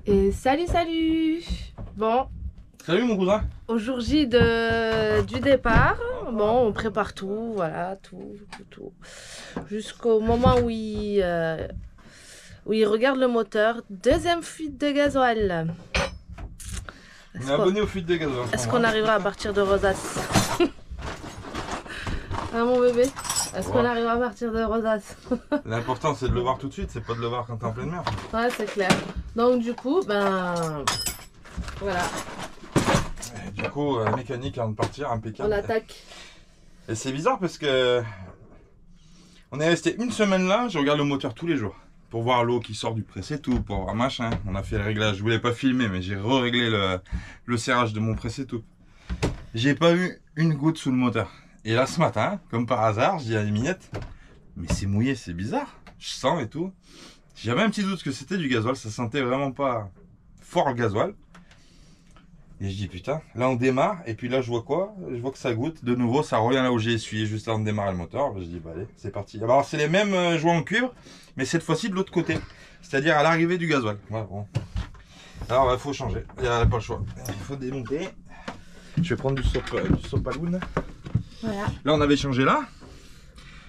Et salut. Bon. Salut mon cousin. Au jour J du départ, bon, on prépare tout, voilà, tout. Jusqu'au moment où il regarde le moteur. Deuxième fuite de gasoil. On est abonné aux fuites de gasoil. Est-ce qu'on arrivera à partir de Rosas? Hein, mon bébé? Est-ce qu'on arrivera à partir de Rosas? L'important c'est de le voir tout de suite, c'est pas de le voir quand t'es en pleine mer. Ouais, c'est clair. Donc du coup, ben voilà. Et du coup, mécanique avant de partir, impeccable. On attaque. Et c'est bizarre parce que on est resté une semaine là, je regarde le moteur tous les jours. Pour voir l'eau qui sort du presse et tout, pour voir machin. On a fait le réglage, je voulais pas filmer, mais j'ai réglé le serrage de mon presse et tout. J'ai pas eu une goutte sous le moteur. Et là ce matin, comme par hasard, je dis à Minette, mais c'est mouillé, c'est bizarre. Je sens et tout. J'avais un petit doute que c'était du gasoil, ça sentait vraiment pas fort le gasoil. Et je dis putain, là on démarre, et puis là je vois quoi? Je vois que ça goûte, de nouveau ça revient là où j'ai essuyé juste avant de démarrer le moteur. Je dis bah allez, c'est parti. Alors c'est les mêmes joints en cuivre, mais cette fois-ci de l'autre côté, c'est-à-dire à l'arrivée du gasoil. Ouais, bon. Alors il faut changer, il n'y a pas le choix. Il faut démonter. Je vais prendre du sopaloon. Voilà. Là on avait changé là.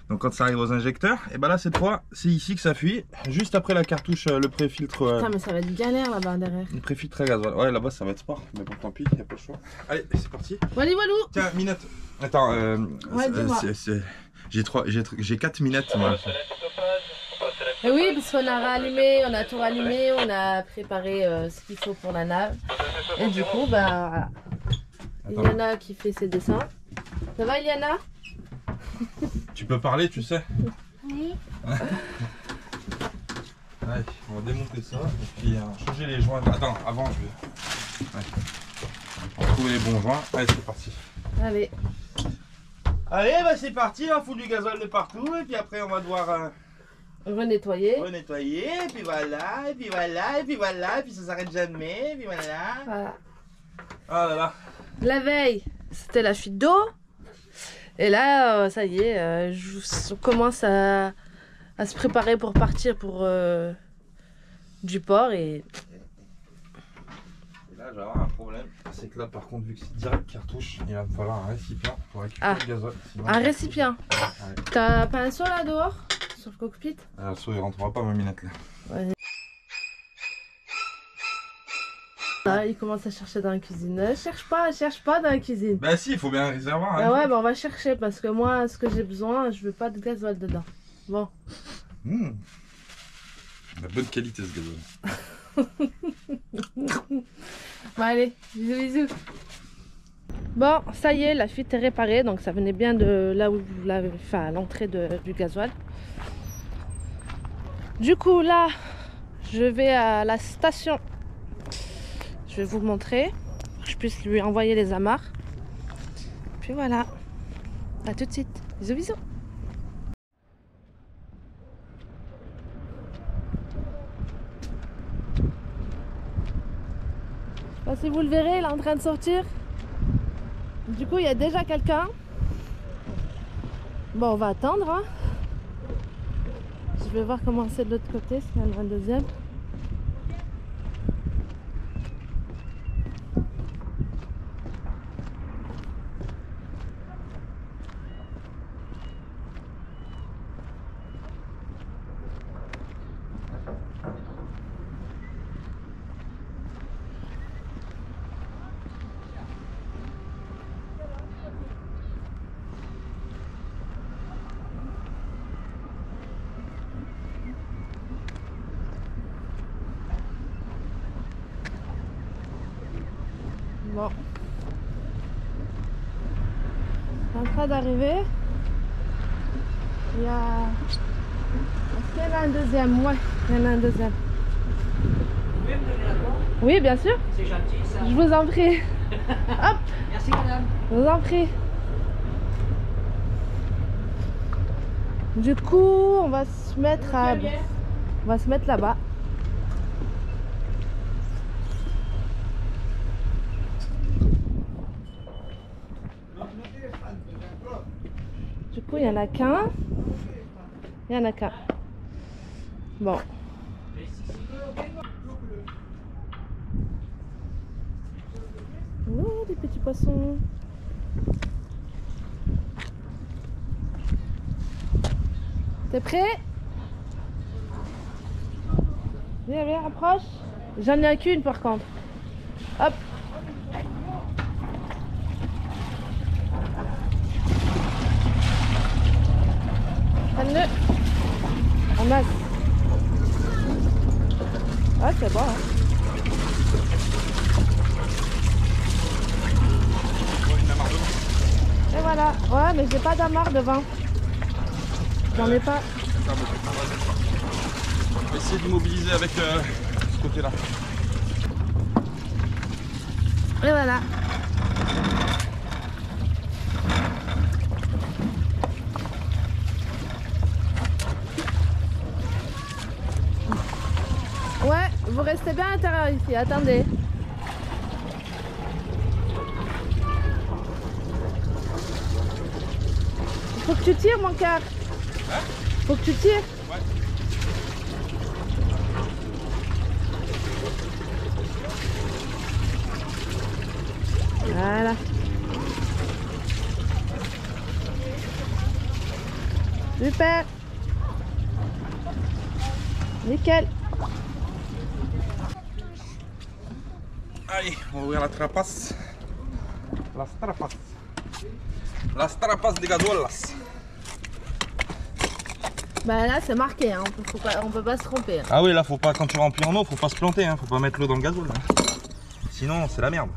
Donc quand ça arrive aux injecteurs, et ben là cette fois c'est ici que ça fuit, juste après la cartouche, le pré-filtre. Putain mais ça va être galère là-bas derrière. Le pré-filtre à gasoil. Ouais là-bas ça va être sport, mais bon tant pis, il n'y a pas le choix. Allez c'est parti. Walou. Tiens Minette. Attends, Ouais, dis-moi. j'ai 4 minettes moi. Et oui, parce qu'on a rallumé, on a tout rallumé, on a préparé ce qu'il faut pour la nave. Et du coup, bah, Iliana qui fait ses dessins. Ça va, Iliana? Tu peux parler, tu sais. Oui. Allez, on va démonter ça et puis changer les joints. Attends, avant je vais. Ouais. On va trouver les bons joints. Allez, c'est parti. Allez. Allez, bah c'est parti, on fout du gasoil de partout et puis après on va devoir Renettoyer. renettoyer. Et puis voilà, et puis voilà, et puis voilà, et puis ça s'arrête jamais, et puis voilà. Voilà. Ah là là. La veille, c'était la fuite d'eau. Et là, ça y est, on commence à se préparer pour partir pour du port. Et Et là, j'ai un problème. C'est que là, par contre, vu que c'est direct cartouche, il va me falloir un récipient pour récupérer le gasoil. Sinon, un récipient. Ouais. T'as pas un seau là dehors? Sur le cockpit? Le seau, il rentrera pas, ma minette là. Ouais. Là, il commence à chercher dans la cuisine. Cherche pas dans la cuisine. Bah si, il faut bien un réservoir. Hein. Ah ouais, bah on va chercher parce que moi, ce que j'ai besoin, je veux pas de gasoil dedans. Bon. La bonne qualité ce gasoil. Bon allez, bisous. Bon, ça y est, la fuite est réparée, donc ça venait bien de là où à l'entrée du gasoil. Du coup là, je vais à la station. Je vais vous montrer, pour que je puisse lui envoyer les amarres. Puis voilà, à tout de suite. Bisous. Je sais pas si vous le verrez, il est en train de sortir. Du coup, il y a déjà quelqu'un. Bon, on va attendre. Hein. Je vais voir comment c'est de l'autre côté, s'il y en a un deuxième. Bon. C'est en train d'arriver. Il y a... Est-ce qu'il y en a un deuxième? Ouais, il y en a un deuxième. Vous pouvez me donner la porte? Oui, bien sûr. C'est gentil ça. Je vous en prie. Hop, Merci madame. je vous en prie. Du coup, on va se mettre à... On va se mettre là-bas. Du coup, il n'y en a qu'un. Il y en a qu'un. Bon. Oh, des petits poissons. T'es prêt? Viens, viens, approche. J'en ai qu'une par contre. Hop. Prends-le. En masse. Ah, c'est bon. Hein. Et voilà. Ouais, mais j'ai pas d'amarre devant. J'en ai pas. On va essayer d'immobiliser avec ce côté-là. Et voilà. Ouais, vous restez bien à l'intérieur ici, attendez. Faut que tu tires mon cœur. Hein? Faut que tu tires. Ouais. Voilà. Super. Nickel. Allez, on va ouvrir la trapace. La trapace. La trapace des gazolas. Bah là c'est marqué, hein. On peut pas se tromper. Hein. Ah oui, là faut pas, quand tu remplis en eau, faut pas se planter, hein. Faut pas mettre l'eau dans le gasoil. Hein. Sinon c'est la merde.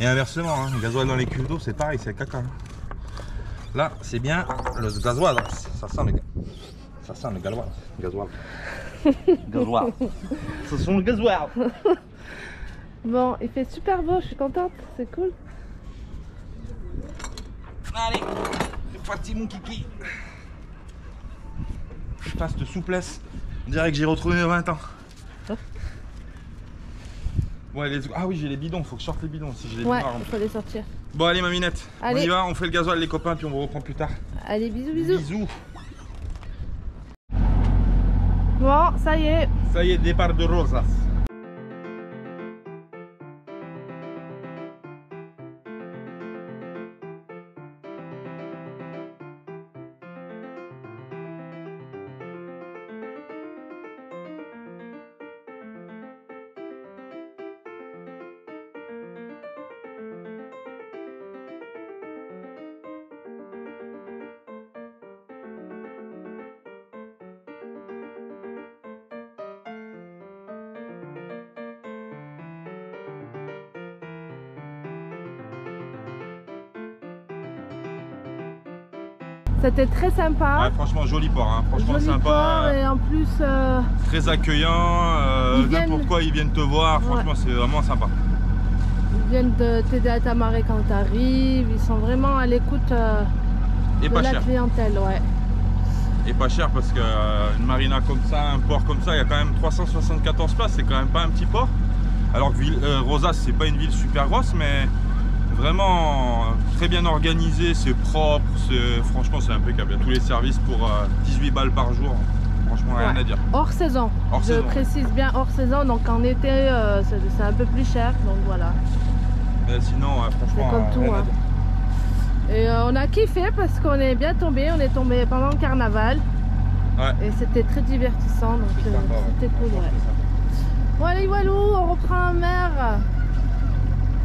Et inversement, hein. Le gasoil dans les cuves d'eau c'est pareil, c'est caca. Hein. Là c'est bien le gasoil. Ça sent le gasoil. Gasoil. Gasoil. Ce sont le gasoil. Bon, il fait super beau, je suis contente, c'est cool. Allez, c'est parti mon kiki. Putain, cette souplesse, on dirait que j'ai retrouvé mes 20 ans. Ouais, ah oui, j'ai les bidons, faut que je sorte les bidons si j'ai les Ouais, bidons. il faut les sortir. Bon, allez, maminette, Allez. on y va, on fait le gasoil, les copains, puis on vous reprend plus tard. Allez, bisous, bisous. Bisous. Bon, ça y est. Ça y est, départ de Rosas. C'était très sympa. Ouais, franchement, joli port, hein. Franchement Joli sympa. port et en plus, Très accueillant, Ils viennent- pourquoi ils viennent te voir, franchement c'est vraiment sympa. ils viennent de t'aider à t'amarrer quand t'arrives. Ils sont vraiment à l'écoute Et de pas la cher. clientèle, ouais. Et pas cher parce qu'une marina comme ça, un port comme ça, il y a quand même 374 places, c'est quand même pas un petit port. Alors que Rosas, c'est pas une ville super grosse, mais vraiment très bien organisé, c'est propre, franchement c'est impeccable. Il y a tous les services pour 18 balles par jour, franchement rien Ouais. à dire. Hors saison. Hors Je saison. précise bien hors saison, donc en été c'est un peu plus cher, donc voilà. Mais sinon, franchement, C'est comme tout, rien à hein. dire. Et on a kiffé parce qu'on est bien tombé, on est tombé pendant le carnaval. Ouais. Et c'était très divertissant, donc C'est sympa, ouais. c'était cool, Franchement, ouais. c'est sympa. Bon allez Walou, on reprend en mer.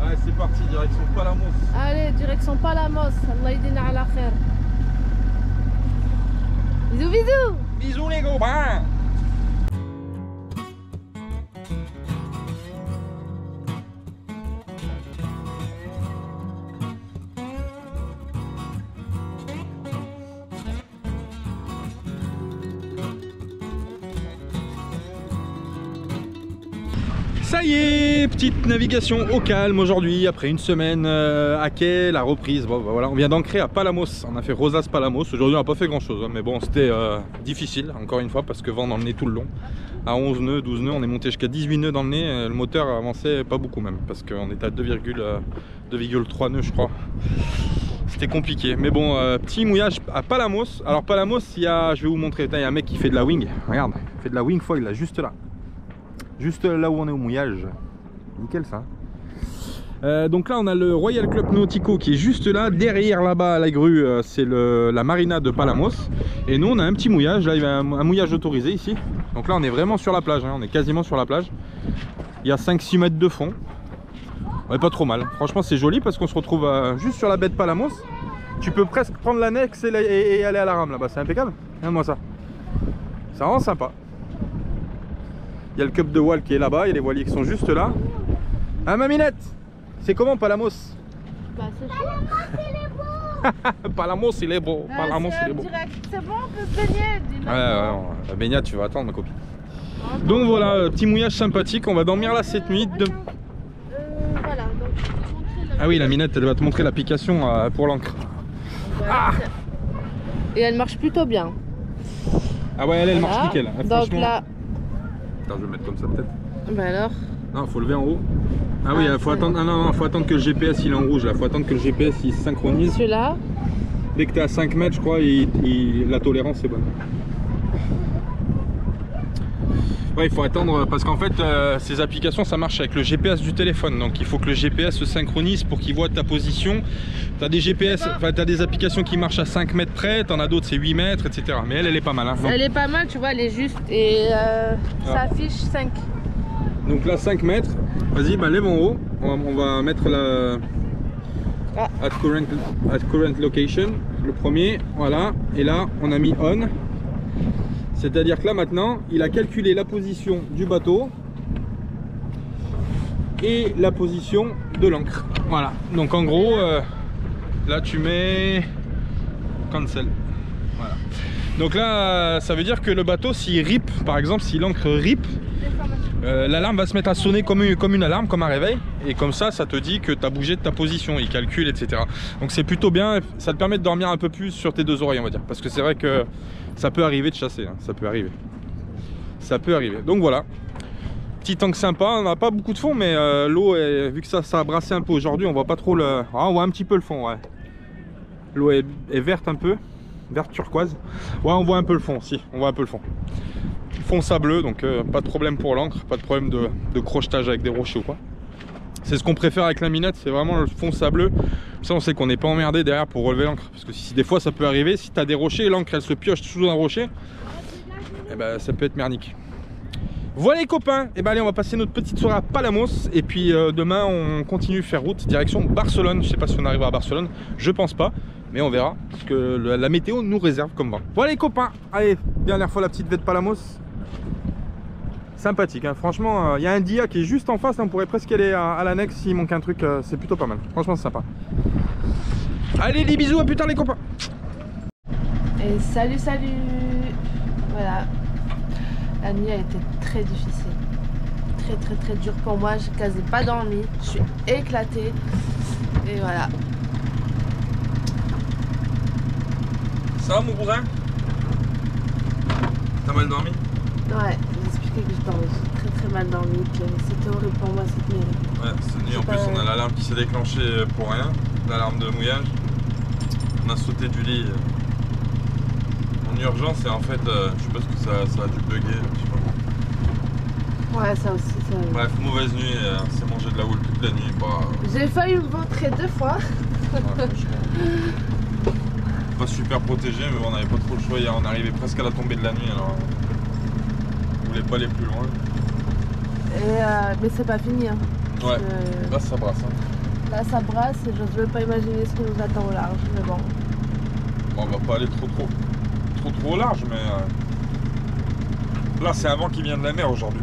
Allez, c'est parti, direction Palamos. Allez, direction Palamos. Allah yedina ala khair. Bisous, bisous. Bisous les copains. Ça y est, petite navigation au calme aujourd'hui, après une semaine à quai, la reprise. Bon, bah voilà, on vient d'ancrer à Palamos, on a fait Rosas Palamos. Aujourd'hui on n'a pas fait grand chose, hein, mais bon c'était difficile encore une fois parce que vent dans le nez tout le long. À 11 nœuds, 12 nœuds, on est monté jusqu'à 18 nœuds dans le nez, le moteur avançait pas beaucoup même parce qu'on était à 2,3 nœuds je crois. C'était compliqué, mais bon, petit mouillage à Palamos. Alors Palamos, je vais vous montrer, il y a un mec qui fait de la wing, regarde, il fait de la wing foil là, juste là. Juste là où on est au mouillage. Nickel ça. Donc là on a le Royal Club Nautico qui est juste là, derrière là-bas à la grue c'est la marina de Palamos. Et nous on a un petit mouillage, là il y a un mouillage autorisé ici. Donc là on est vraiment sur la plage, hein. On est quasiment sur la plage. Il y a 5-6 mètres de fond. Ouais, pas trop mal, franchement c'est joli parce qu'on se retrouve juste sur la baie de Palamos. Tu peux presque prendre l'annexe et aller à la rame là-bas, c'est impeccable. Regarde-moi ça. C'est vraiment sympa. Il y a le cup de voile qui est là-bas, il y a les voiliers qui sont juste là. Ah maminette, c'est comment Palamos? Bah, c'est chaud. Palamos il est beau. Palamos il est beau. C'est bon, on peut se baigner. Ouais, la baignade tu vas attendre ma copine. Donc voilà, petit mouillage sympathique, on va dormir là cette nuit. Voilà, donc je vais te montrer Ah oui, la minette elle va te montrer l'application pour l'encre. voilà. Et elle marche plutôt bien. Ah ouais, elle Voilà. marche nickel. Hein, Donc franchement. là, Attends, je vais mettre comme ça peut-être. bah alors. Non, faut lever en haut. Ah oui, faut attendre. Ah non, faut attendre que le GPS il est en rouge là. Faut attendre que le GPS il se synchronise. Celui-là. Dès que tu es à 5 mètres, je crois, la tolérance est bonne. Ouais, il faut attendre parce qu'en fait, ces applications ça marche avec le GPS du téléphone. Donc il faut que le GPS se synchronise pour qu'il voit ta position. Tu as des GPS, enfin, tu as des applications qui marchent à 5 mètres près, tu en as d'autres c'est 8 mètres, etc. Mais elle est pas mal. Hein. Donc, Elle est pas mal, tu vois, elle est juste. Et ça affiche 5. donc là, 5 mètres. Vas-y, bah, lève en haut. On va mettre la. At current location, le premier, voilà, et là on a mis on, c'est à dire que là maintenant il a calculé la position du bateau et la position de l'ancre, voilà. Donc en gros là tu mets cancel, voilà. Donc là ça veut dire que le bateau s'il rip, par exemple si l'ancre rip, l'alarme va se mettre à sonner comme une alarme, comme un réveil, et comme ça te dit que tu as bougé de ta position, il calcule, etc. Donc c'est plutôt bien, ça te permet de dormir un peu plus sur tes deux oreilles, on va dire, parce que c'est vrai que ça peut arriver de chasser, hein. Ça peut arriver, donc voilà, petit tank sympa, on n'a pas beaucoup de fond, mais l'eau, vu que ça a brassé un peu aujourd'hui, on voit pas trop on voit un petit peu le fond, ouais. L'eau est verte un peu, verte turquoise, ouais, on voit un peu le fond, si, on voit un peu le fond. Fond sableux, donc pas de problème pour l'encre, pas de problème de crochetage avec des rochers ou quoi. C'est ce qu'on préfère avec la minette, c'est vraiment le fond sableux. Ça on sait qu'on n'est pas emmerdé derrière pour relever l'encre, parce que si des fois ça peut arriver, si tu as des rochers et l'encre elle se pioche sous un rocher, et ben ça peut être merdique. Voilà les copains, et ben allez, on va passer notre petite soirée à Palamos, et puis demain on continue faire route direction Barcelone. Je sais pas si on arrivera à Barcelone, je pense pas, mais on verra, parce que la météo nous réserve comme vent. Voilà les copains, allez, dernière fois la petite baie de Palamos. Sympathique, hein. Franchement, il y a un dia qui est juste en face, là, on pourrait presque aller à l'annexe s'il manque un truc, c'est plutôt pas mal, franchement c'est sympa. Allez, des bisous, à plus tard les copains. Et salut. Voilà. La nuit a été très difficile. Très dur pour moi, j'ai quasi pas dormi, je suis éclatée. Et voilà. Ça va mon cousin? T'as mal dormi? Ouais, j'ai expliqué que je dormais très mal dormi, que c'était horrible pour moi cette nuit. Ouais, cette nuit en plus on a l'alarme qui s'est déclenchée pour rien, l'alarme de mouillage. On a sauté du lit en urgence et en fait je suppose que ça a dû bugger, je sais pas. Ouais, ça aussi, ça. Bref, mauvaise nuit, on s'est mangé de la houle toute la nuit. Bah, j'ai failli me vautrer 2 fois. ouais, franchement, pas super protégé, mais bon, on n'avait pas trop le choix. Hier, on arrivait presque à la tombée de la nuit, alors on voulait pas aller plus loin. Et mais c'est pas fini. Hein. Ouais, là ça brasse. Hein. Là ça brasse et j'ose même pas imaginer ce qui nous attend au large, mais bon. Bon, on va pas aller trop au large, mais là c'est un vent qui vient de la mer aujourd'hui.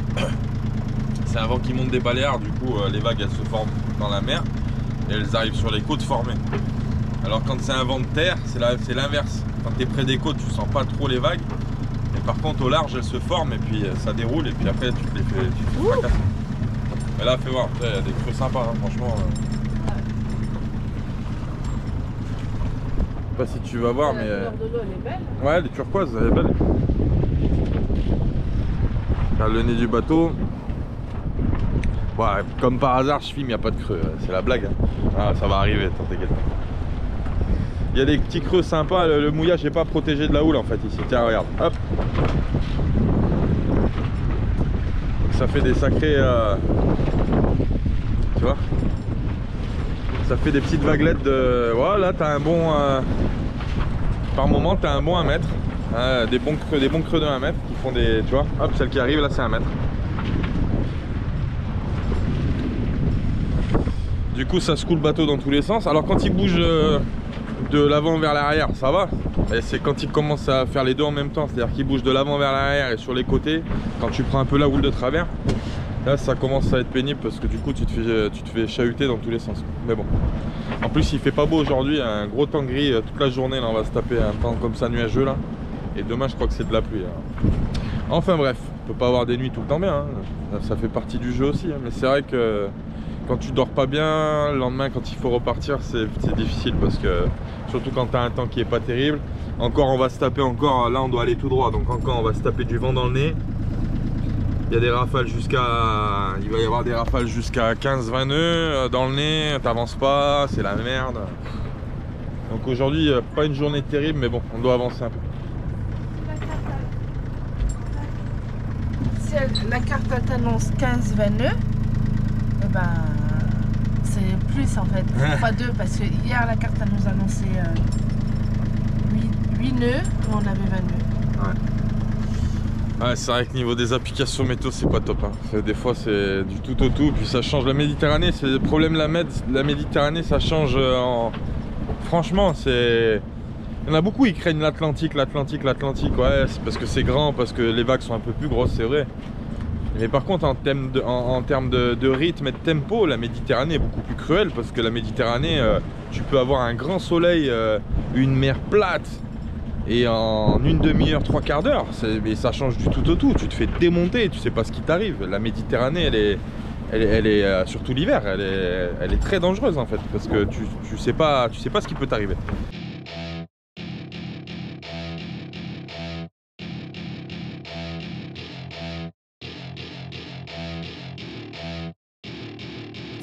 C'est un vent qui monte des Baléares, du coup les vagues elles se forment dans la mer et elles arrivent sur les côtes formées. Alors quand c'est un vent de terre, c'est l'inverse. Quand tu es près des côtes, tu sens pas trop les vagues. Et par contre au large elles se forment et puis ça déroule et puis après tu te les fais fracasser. Mais là fais voir, il y a des creux sympas, hein, franchement. Je sais pas si tu vas voir, mais. La couleur de l'eau elle est belle. Ouais, les turquoises, elle est belle. Regarde le nez du bateau. Ouais, comme par hasard, je filme, il n'y a pas de creux. C'est la blague. Hein. Ah, ça va arriver, t'inquiète. Il y a des petits creux sympas. Le mouillage n'est pas protégé de la houle en fait ici. Tiens, regarde. Hop. Donc, ça fait des sacrés. Tu vois. Ça fait des petites vaguelettes de... Voilà, t'as un bon... Par moment, t'as un bon 1 mètre. Des bons creux de 1 mètre qui font des... Tu vois, hop, celle qui arrive là, c'est 1 mètre. Du coup, ça secoue le bateau dans tous les sens. Alors quand il bouge de l'avant vers l'arrière, ça va. Et c'est quand il commence à faire les deux en même temps, c'est-à-dire qu'il bouge de l'avant vers l'arrière et sur les côtés, quand tu prends un peu la houle de travers, là ça commence à être pénible parce que du coup tu te fais chahuter dans tous les sens. Mais bon. En plus il fait pas beau aujourd'hui, un gros temps gris toute la journée, là on va se taper un temps comme ça nuageux là. Et demain je crois que c'est de la pluie. Là. Enfin bref, on peut pas avoir des nuits tout le temps bien, hein. Ça fait partie du jeu aussi, hein. Mais c'est vrai que quand tu dors pas bien, le lendemain quand il faut repartir c'est difficile parce que surtout quand tu as un temps qui est pas terrible. Encore on va se taper encore, là on doit aller tout droit, donc encore on va se taper du vent dans le nez. Il y a des rafales il va y avoir des rafales jusqu'à 15-20 nœuds dans le nez, t'avances pas, c'est la merde. Donc aujourd'hui pas une journée terrible mais bon, on doit avancer un peu. Si la carte t'annonce 15-20 nœuds, eh ben c'est plus en fait, fois 2 parce que hier la carte nous annonçait 8 nœuds et on avait 20 nœuds. Ouais, c'est vrai que niveau des applications météo c'est pas top, hein. Des fois c'est du tout au tout, puis ça change. La Méditerranée, c'est le problème la Méditerranée, ça change franchement, c'est... Il y en a beaucoup, ils craignent l'Atlantique, ouais, c'est parce que c'est grand, parce que les vagues sont un peu plus grosses, c'est vrai. Mais par contre, en termes de rythme et de tempo, la Méditerranée est beaucoup plus cruelle parce que la Méditerranée, tu peux avoir un grand soleil, une mer plate et en une demi-heure, 3/4 d'heure, mais ça change du tout au tout. Tu te fais démonter, tu sais pas ce qui t'arrive. La Méditerranée, elle est surtout l'hiver, elle est très dangereuse en fait parce que tu sais pas ce qui peut t'arriver.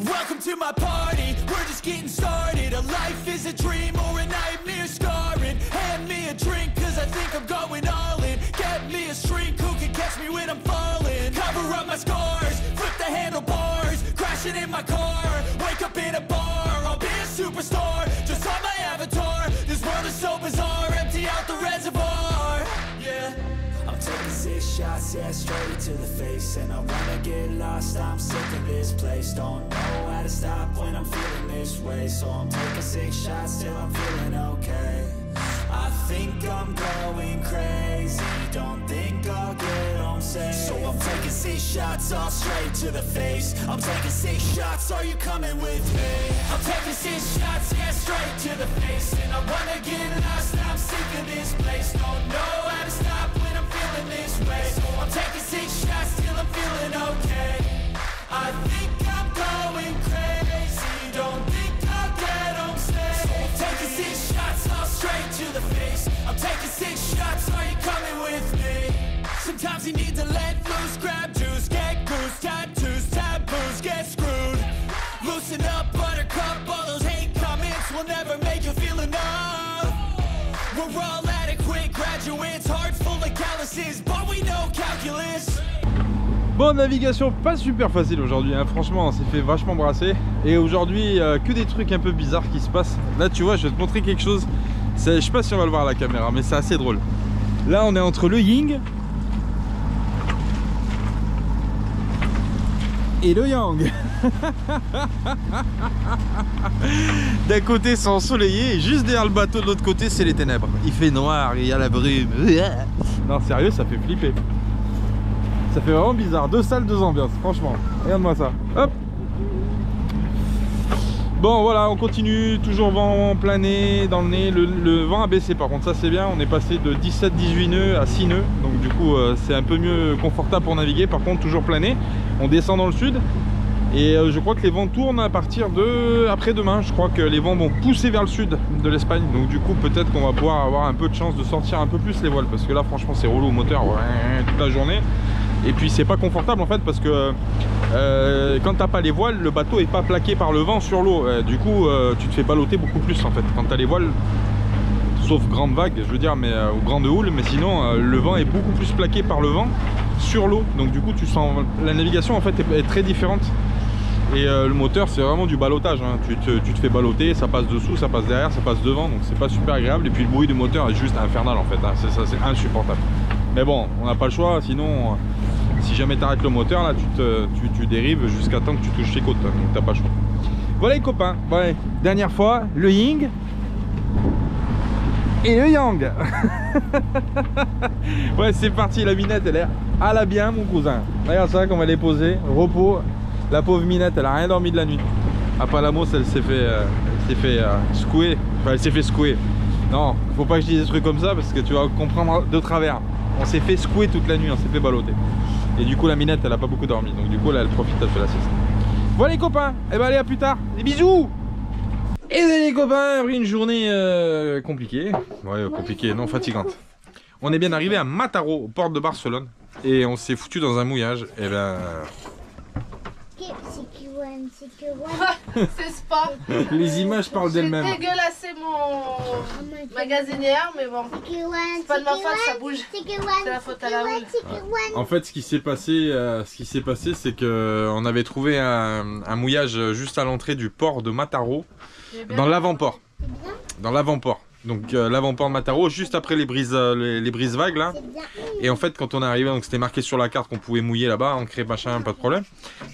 Welcome to my party, we're just getting started. A life is a dream or a nightmare scarring. Hand me a drink cause I think I'm going all in. Get me a shrink who can catch me when I'm falling. Cover up my scars, flip the handlebars. Crashing in my car, wake up in a bar. I'll be a superstar, just on my avatar. This world is so bizarre, empty out the reservoir. Yeah, I'm taking 6 shots, yeah, straight to the face. And I wanna get lost, I'm sick of this place. Don't know how to stop when I'm feeling this way. So I'm taking 6 shots till I'm feeling okay. I think I'm going crazy, don't think I'll get home safe. So I'm taking 6 shots all straight to the face. I'm taking 6 shots, are you coming with me? I'm taking 6 shots, yeah, straight to the face. And I wanna get lost, I'm sick of this place. Don't know how to stop when I'm feeling this way. So I'm taking 6 shots till I'm feeling okay. I think I'm going crazy, don't think I'll get home safe. So I'm taking 6 shots all straight to the face. I'm taking 6 shots, are you coming with me? Sometimes you need to let loose, grab juice, get goose, tattoos, taboos, get screwed. Loosen up, buttercup, all those hate comments will never make you feel enough. We're all adequate graduates, heart full of calluses, but we know calculus. Bon, navigation pas super facile aujourd'hui, hein. Franchement on s'est fait vachement brasser. Et aujourd'hui que des trucs un peu bizarres qui se passent. Là tu vois, je vais te montrer quelque chose. Je sais pas si on va le voir à la caméra, mais c'est assez drôle. Là on est entre le Ying et le Yang. D'un côté c'est ensoleillé et juste derrière le bateau de l'autre côté c'est les ténèbres. Il fait noir, il y a la brume. Non sérieux, ça fait flipper. Ça fait vraiment bizarre, 2 salles, 2 ambiances, franchement. Regarde-moi ça. Hop. Bon voilà, on continue, toujours vent plané dans le nez. Le vent a baissé par contre, ça c'est bien. On est passé de 17-18 nœuds à 6 nœuds. Donc du coup c'est un peu mieux confortable pour naviguer. Par contre toujours plané. On descend dans le sud. Et je crois que les vents tournent à partir de après-demain. Je crois que les vents vont pousser vers le sud de l'Espagne. Donc du coup peut-être qu'on va pouvoir avoir un peu de chance de sortir un peu plus les voiles. Parce que là franchement c'est relou au moteur toute la journée. Et puis c'est pas confortable en fait parce que quand t'as pas les voiles, le bateau est pas plaqué par le vent sur l'eau. Du coup tu te fais balloter beaucoup plus en fait quand t'as les voiles, sauf grande vague je veux dire, mais ou grande houle, mais sinon le vent est beaucoup plus plaqué par le vent sur l'eau. Donc du coup tu sens la navigation en fait est très différente. Et le moteur c'est vraiment du ballottage, hein. Tu te fais balloter, ça passe dessous, ça passe derrière, ça passe devant, donc c'est pas super agréable. Et puis le bruit du moteur est juste infernal en fait, hein. C'est insupportable. Mais bon, on n'a pas le choix, sinon si jamais tu arrêtes le moteur là, tu dérives jusqu'à temps que tu touches tes côtes, hein. Donc t'as pas le choix. Voilà les copains, ouais. Dernière fois, le Ying et le Yang. Ouais, c'est parti, la minette elle est à la bien mon cousin. Regarde ça, comme elle est posée, repos. La pauvre minette, elle a rien dormi de la nuit. À Palamos, elle s'est fait secouer. Enfin, elle s'est fait secouer. Non, faut pas que je dise des trucs comme ça parce que tu vas comprendre de travers. On s'est fait secouer toute la nuit, on s'est fait balloter. Et du coup, la minette, elle a pas beaucoup dormi. Donc du coup, là, elle profite, elle fait la sieste. Voilà les copains, et ben allez, à plus tard. Des bisous. Et les copains, après une journée compliquée. Ouais, compliquée, non, fatigante. On est bien arrivé à Mataró, aux portes de Barcelone. Et on s'est foutu dans un mouillage. Et ben... C'est spa. Les images parlent d'elles-mêmes. J'ai dégueulassé mon magasinière, mais bon, c'est pas de ma faute, ça bouge. C'est la faute à la houle. Ouais. En fait, ce qui s'est passé, c'est que on avait trouvé un mouillage juste à l'entrée du port de Mataró, dans l'avant-port. Dans l'avant-port. Donc l'avant-port de Mataró, juste après les brises-vagues là. Et en fait, quand on est arrivé, donc c'était marqué sur la carte qu'on pouvait mouiller là-bas, ancrer machin, pas de problème.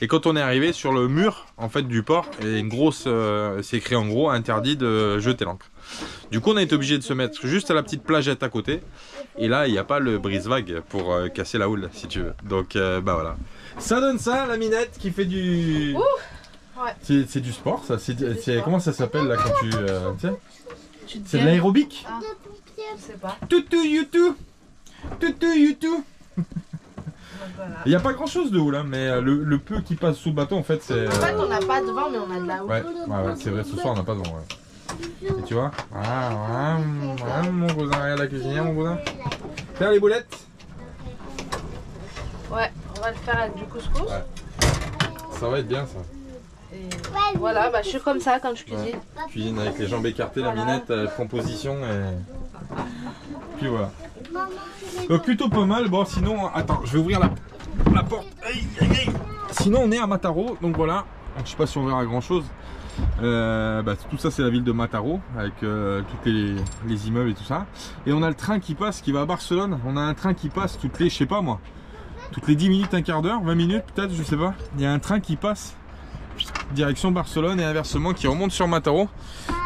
Et quand on est arrivé sur le mur en fait du port, et une grosse, c'est écrit en gros interdit de jeter l'ancre. Du coup, on a été obligé de se mettre juste à la petite plagette à côté. Et là, il n'y a pas le brise-vague pour casser la houle, si tu veux. Donc bah voilà. Ça donne ça, la minette qui fait du. Ouais. C'est du sport, ça. Comment ça s'appelle là quand tu tiens? C'est de l'aérobique. Ah, je sais pas. Toutou youtou. Toutou youtou. Il n'y a pas grand chose de houle, hein, mais le peu qui passe sous le bateau en fait c'est... En fait on n'a pas de vent mais on a de la houle. Ouais, c'est vrai, ce soir on n'a pas de vent. Ouais. Et tu vois, mon cousin, regarde la cuisinière mon cousin. Faire les boulettes. Ouais, on va le faire avec du couscous. Ouais. Ça va être bien ça. Et voilà, bah, je suis comme ça quand je cuisine. Ouais. Cuisine avec les jambes écartées, la minette, composition et... Puis voilà. Plutôt pas mal. Bon sinon, attends, je vais ouvrir la porte. Aïe, aïe, aïe. Sinon on est à Mataró, donc voilà. Je sais pas si on verra grand chose. Tout ça c'est la ville de Mataró avec tous les immeubles et tout ça. Et on a le train qui passe, qui va à Barcelone. On a un train qui passe toutes les, je sais pas moi, toutes les 10 minutes, un quart d'heure, 20 minutes peut-être, je sais pas. Il y a un train qui passe direction Barcelone et inversement qui remonte sur Mataró.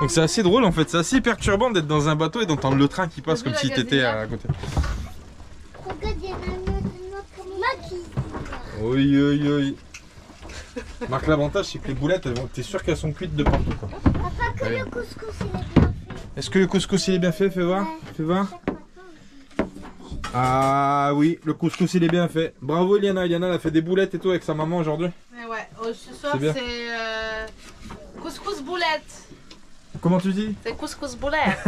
Donc c'est assez drôle en fait, c'est assez perturbant d'être dans un bateau et d'entendre le train qui passe comme si t'étais à côté. Regarde, il y a notre maquille. Oui, oui, oui. Marc, l'avantage c'est que les boulettes, t'es sûr qu'elles sont cuites de partout quoi. Papa, que le couscous il est bien fait. Est-ce que le couscous il est bien fait? Fais voir, fais voir. Ah oui, le couscous il est bien fait. Bravo Eliana, Eliana elle a fait des boulettes et tout avec sa maman aujourd'hui. Mais ouais, ce soir c'est couscous boulette. Comment tu dis? C'est couscous boulette.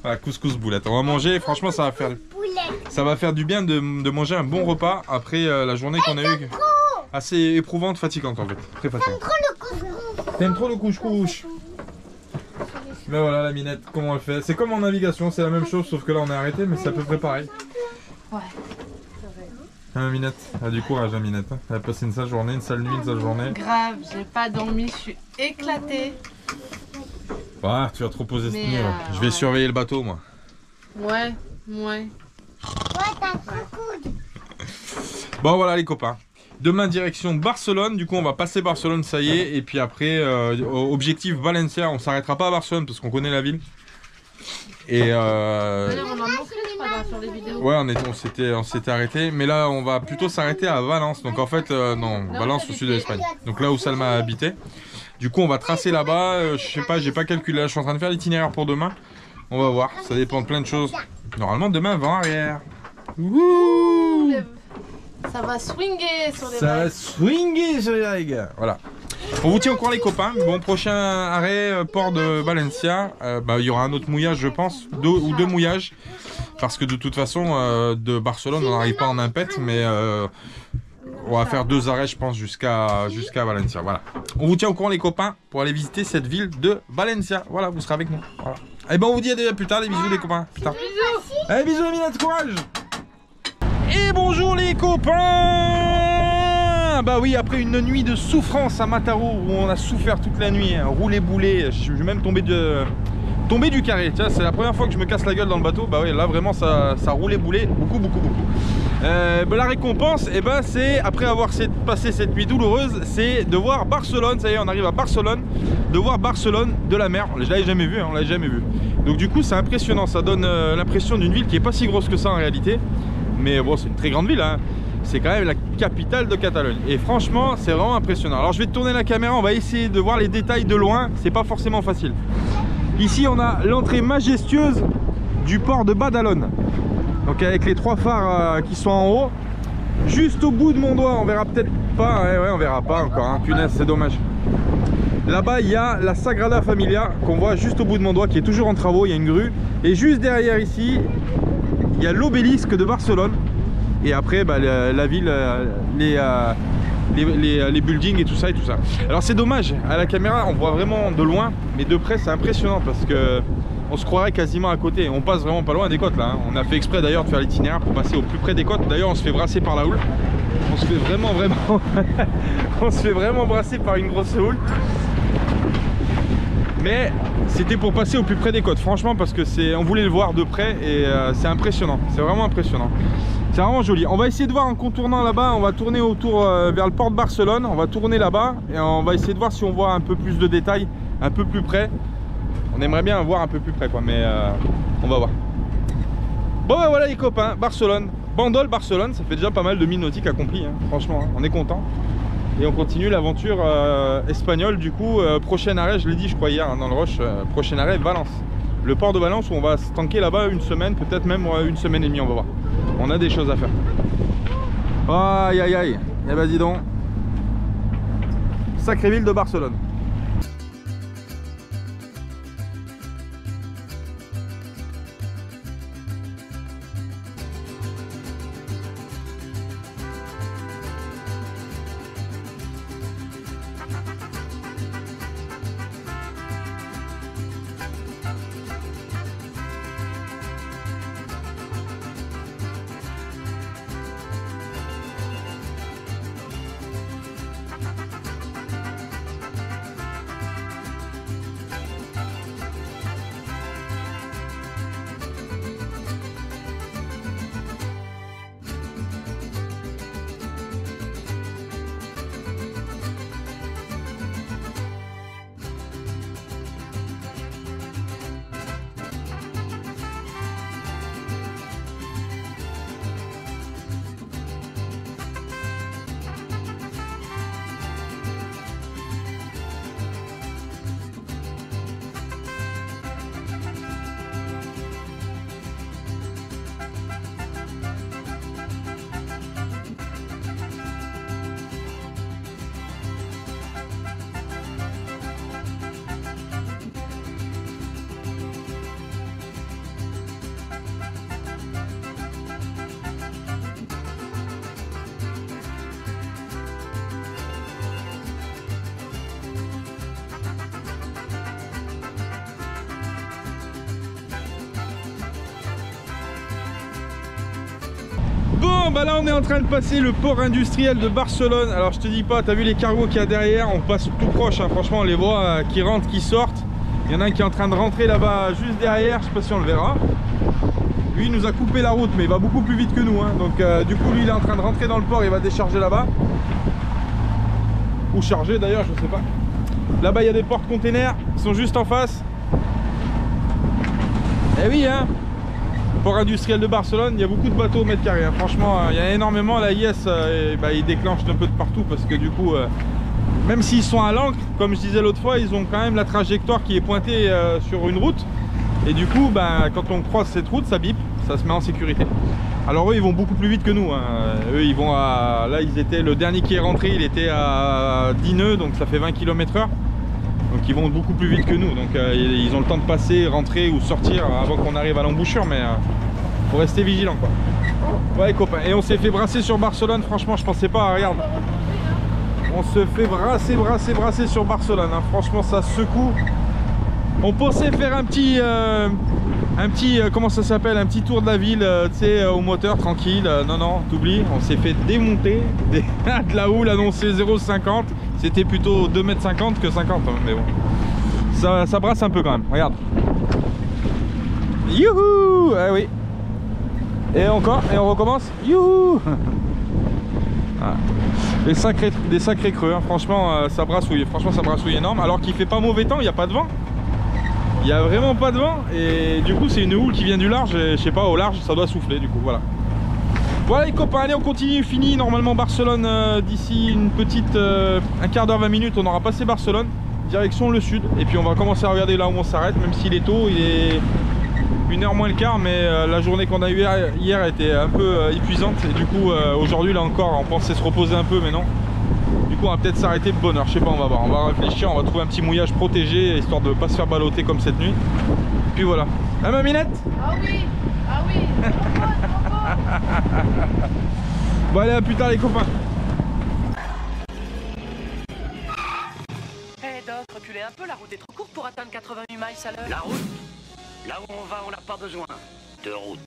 Ah, couscous boulette. On va manger, franchement ça va faire du bien de manger un bon repas après la journée qu'on a eue. Assez éprouvante, fatigante en fait. Très fatigante. T'aimes trop le couscous? Mais voilà la minette, comment elle fait? C'est comme en navigation, c'est la même chose sauf que là on est arrêté mais c'est à peu près pareil. Ouais. Hein, Minette, elle a du courage hein, Minette. Elle a passé une sale journée, une sale nuit, une sale journée. Grave, j'ai pas dormi, je suis éclatée. Ouais, tu vas te reposer cette nuit. Je vais surveiller le bateau moi. Ouais. Ouais, t'as trop cool. Bon voilà les copains. Demain direction Barcelone, du coup on va passer Barcelone, ça y est, et puis après objectif Valencia, on s'arrêtera pas à Barcelone parce qu'on connaît la ville. Et on a montré je crois sur les vidéos. Ouais on s'était arrêté, mais là on va plutôt s'arrêter à Valence, donc en fait non, Valence au sud de l'Espagne, donc là où Salma a habité. Du coup on va tracer là-bas, je sais pas, j'ai pas calculé, là je suis en train de faire l'itinéraire pour demain. On va voir, ça dépend de plein de choses. Normalement demain vent arrière. Wouh! Ça va swinger sur les vagues. Ça va swinger sur les vagues. Voilà. On vous tient au courant les copains. Bon, prochain arrêt, port de Valencia. Il y aura un autre mouillage je pense. Deux mouillages. Parce que de toute façon, de Barcelone, on n'arrive pas en impète. Mais on va faire 2 arrêts je pense jusqu'à Valencia. Voilà. On vous tient au courant les copains pour aller visiter cette ville de Valencia. Voilà, vous serez avec nous. Voilà. Et ben on vous dit à plus tard les bisous les copains. Putain. Bisous. Allez bisous les minette, courage. Et bonjour les copains. bah oui, après une nuit de souffrance à Mataro où on a souffert toute la nuit, hein, roulé boulé, je suis même tombé du carré. Tiens, c'est la première fois que je me casse la gueule dans le bateau. Bah oui, là vraiment ça roulait boulé, beaucoup. Bah, la récompense, et ben c'est après avoir passé cette nuit douloureuse, c'est de voir Barcelone. Ça y est, on arrive à Barcelone, de voir Barcelone de la mer. Je l'avais jamais vu, hein, on l'avait jamais vu. Donc du coup, c'est impressionnant. Ça donne l'impression d'une ville qui est pas si grosse que ça en réalité, mais bon, c'est une très grande ville. Hein. C'est quand même la capitale de Catalogne. Et franchement, c'est vraiment impressionnant. Alors je vais tourner la caméra, on va essayer de voir les détails de loin. C'est pas forcément facile. Ici, on a l'entrée majestueuse du port de Badalone. Donc avec les 3 phares qui sont en haut. Juste au bout de mon doigt, on verra peut-être pas. Ouais, on verra pas encore. Hein. Punaise, c'est dommage. Là-bas, il y a la Sagrada Familia qu'on voit juste au bout de mon doigt, qui est toujours en travaux. Il y a une grue. Et juste derrière ici, il y a l'obélisque de Barcelone. Et après, bah, la ville, les buildings et tout ça. Alors c'est dommage, à la caméra on voit vraiment de loin, mais de près c'est impressionnant parce que on se croirait quasiment à côté. On passe vraiment pas loin des côtes là. Hein. On a fait exprès d'ailleurs de faire l'itinéraire pour passer au plus près des côtes. D'ailleurs on se fait brasser par la houle. On se fait vraiment on se fait vraiment brasser par une grosse houle. Mais c'était pour passer au plus près des côtes, franchement, parce que on voulait le voir de près et c'est impressionnant. C'est vraiment impressionnant. C'est vraiment joli. On va essayer de voir en contournant là-bas. On va tourner autour vers le port de Barcelone. On va tourner là-bas et on va essayer de voir si on voit un peu plus de détails, un peu plus près. On aimerait bien voir un peu plus près, quoi, mais on va voir. Bon, ben voilà les copains, Barcelone. Bandol, Barcelone, ça fait déjà pas mal de milles nautiques accomplis, hein. Franchement, hein, on est content. Et on continue l'aventure espagnole. Du coup, prochain arrêt, je l'ai dit, je crois hier, hein, dans le rush, prochain arrêt, Valence. Le port de Valence où on va se tanker là-bas une semaine, peut-être même une semaine et demie, on va voir. On a des choses à faire. Aïe aïe aïe. Et bah dis donc. Sacrée ville de Barcelone. Bon bah là on est en train de passer le port industriel de Barcelone. Alors je te dis pas, t'as vu les cargos qu'il y a derrière, on passe tout proche, hein. Franchement on les voit qui rentrent, qui sortent. Il y en a un qui est en train de rentrer là-bas juste derrière, je sais pas si on le verra. Lui il nous a coupé la route mais il va beaucoup plus vite que nous, hein. Donc du coup lui il est en train de rentrer dans le port, il va décharger là-bas. Ou charger d'ailleurs, je sais pas. Là-bas il y a des portes-containers, ils sont juste en face. Eh oui hein, port industriel de Barcelone, il y a beaucoup de bateaux au mètre carré, hein. Franchement il y a énormément. La IS ils déclenchent un peu de partout parce que du coup même s'ils sont à l'ancre, comme je disais l'autre fois, ils ont quand même la trajectoire qui est pointée sur une route. Et du coup quand on croise cette route, ça bip, ça se met en sécurité. Alors eux ils vont beaucoup plus vite que nous, hein. Eux ils vont à... Là ils étaient, le dernier qui est rentré il était à 10 nœuds, donc ça fait 20 km/h. Donc ils vont beaucoup plus vite que nous, donc ils ont le temps de passer, rentrer ou sortir avant qu'on arrive à l'embouchure, mais faut rester vigilant quoi. Ouais copains, et on s'est fait brasser sur Barcelone, franchement je pensais pas, regarde. On se fait brasser sur Barcelone, hein. Franchement ça secoue. On pensait faire un petit un petit, comment ça s'appelle, un petit tour de la ville, tu sais, au moteur, tranquille. Non, non, t'oublies, on s'est fait démonter. De la houle annoncée 0,50. C'était plutôt 2,50 m que 50, hein, mais bon. Ça brasse un peu quand même, regarde. Youhou! Ah oui. Et encore, et on recommence. Youhou! Voilà. Des sacrés creux, hein. Franchement, ça brassouille. Franchement, ça brassouille énorme. Alors qu'il fait pas mauvais temps, il n'y a pas de vent. Il n'y a vraiment pas de vent. Et du coup, c'est une houle qui vient du large. Et je sais pas, au large, ça doit souffler. Du coup, voilà. Voilà les copains, allez, on continue. Fini. Normalement, Barcelone, d'ici une petite. Un quart d'heure, 20 minutes, on aura passé Barcelone. Direction le sud. Et puis, on va commencer à regarder là où on s'arrête. Même s'il est tôt, il est 1h moins le quart, mais la journée qu'on a eue hier était un peu épuisante et du coup aujourd'hui là encore on pensait se reposer un peu, mais non. Du coup on va peut-être s'arrêter de bonne heure, je sais pas, on va voir, on va réfléchir, on va trouver un petit mouillage protégé histoire de pas se faire balloter comme cette nuit. Puis voilà. Ah ma minette? Ah oui, ah oui. Bon allez, à plus tard les copains. Hé Doc, reculez un peu, la route est trop courte pour atteindre 88 miles à l'heure. La route, là où on va, on n'a pas besoin de route.